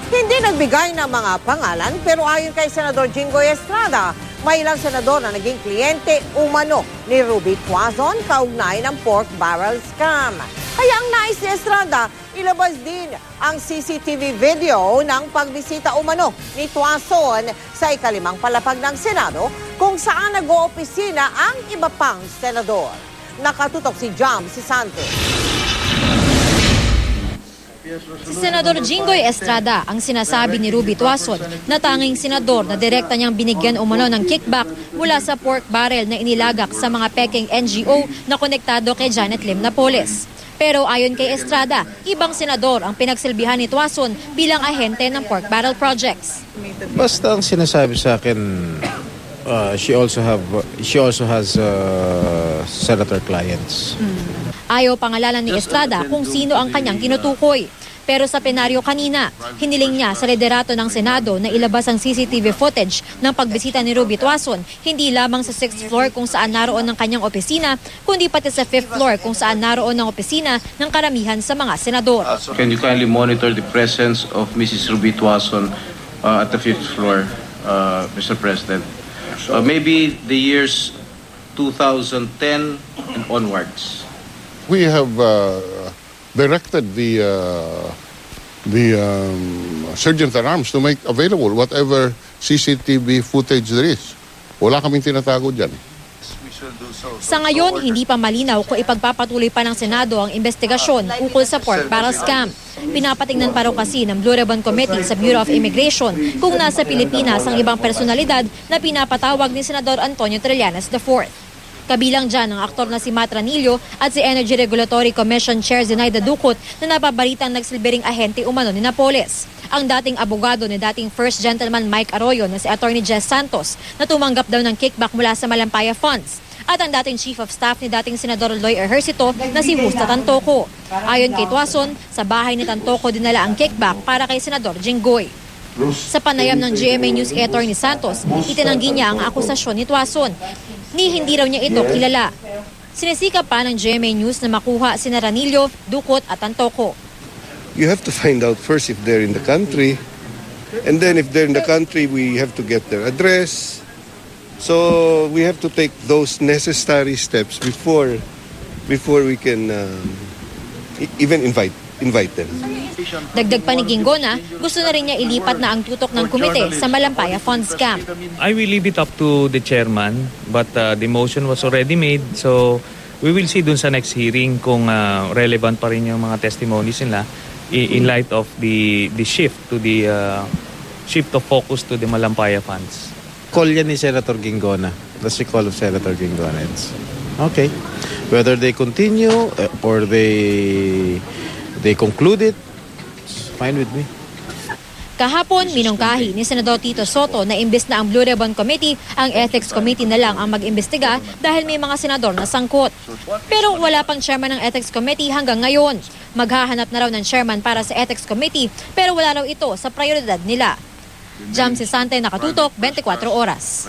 Hindi nagbigay ng mga pangalan pero ayon kay Senador Jinggoy Estrada, may ilang senador na naging kliyente umano ni Ruby Tuazon kaugnay ng pork barrel scam. Kaya ang nais ni Estrada, ilabas din ang CCTV video ng pagbisita umano ni Tuazon sa ikalimang palapag ng Senado kung saan nag-oopisina ang iba pang senador. Nakatutok si Jam Sisante. Si Senador Jinggoy Estrada ang sinasabi ni Ruby Tuazon na tanging senador na direkta niyang binigyan umano ng kickback mula sa pork barrel na inilagak sa mga peking NGO na konektado kay Janet Lim Napoles. Pero ayon kay Estrada, ibang senador ang pinagsilbihan ni Tuazon bilang ahente ng pork barrel projects. Basta ang sinasabi sa akin, she also has senator clients. Ayaw pangalanan ni Estrada kung sino ang kanyang tinutukoy. Pero sa plenaryo kanina, hiniling niya sa liderato ng Senado na ilabas ang CCTV footage ng pagbisita ni Ruby Tuazon, hindi lamang sa 6th floor kung saan naroon ang kanyang opisina, kundi pati sa 5th floor kung saan naroon ang opisina ng karamihan sa mga senador. Can you kindly monitor the presence of Mrs. Ruby Tuazon at the 5th floor, Mr. President? Maybe the years 2010 and onwards. We have directed the Sergeant at Arms to make available whatever CCTV footage there is. Wala kaming tinatago dyan. Sa ngayon, hindi pa malinaw kung ipagpapatuloy pa ng Senado ang investigasyon ukol sa pork barrel scam. Pinapatingnan pa raw kasi ng Blue Ribbon Committee sa Bureau of Immigration kung nasa Pilipinas ang ibang personalidad na pinapatawag ni Senador Antonio Trillanes IV. Kabilang dyan ang aktor na si Matt Ranillo at si Energy Regulatory Commission Chair Zenaida Ducot na nababaritang nagsilbing ahente umano ni Napoles. Ang dating abogado ni dating First Gentleman Mike Arroyo na si Attorney Jess Santos na tumanggap daw ng kickback mula sa Malampaya Funds. At ang dating Chief of Staff ni dating Senador Loy Ejercito na si Justa Tantoco. Ayon kay Tuazon, sa bahay ni Tantoco dinala ang kickback para kay Senador Jinggoy. Sa panayam ng GMA News kay Attorney Santos, itinanggi niya ang akusasyon ni Tuazon. Ni hindi raw niya ito kilala. Sinisikap pa ng GMA News na makuha sina Ranillo, Ducot at Tantoco. You have to find out first if they're in the country. And then if they're in the country, we have to get their address. So we have to take those necessary steps before we can even invite them. Dagdag pa ni Ginggona, gusto na rin niya ilipat na ang tutok ng komite sa Malampaya Fund scam. I will leave it up to the chairman, but the motion was already made, so we will see dun sa next hearing kung relevant pa rin yung mga testimonies nila in light of the shift to the shift of focus to the Malampaya funds. Call yan ni Senator Ginggona. That's the call of Senator Ginggona. It's okay. Whether they continue or they conclude it, it's fine with me. Kahapon, minungkahi ni Senador Tito Soto na imbes na ang Blue Ribbon Committee, ang Ethics Committee na lang ang mag-imbestiga dahil may mga senador na sangkot. Pero wala pang chairman ng Ethics Committee hanggang ngayon. Maghahanap na raw ng chairman para sa Ethics Committee pero wala raw ito sa prioridad nila. Jam Sisante, Nakatutok, 24 Oras.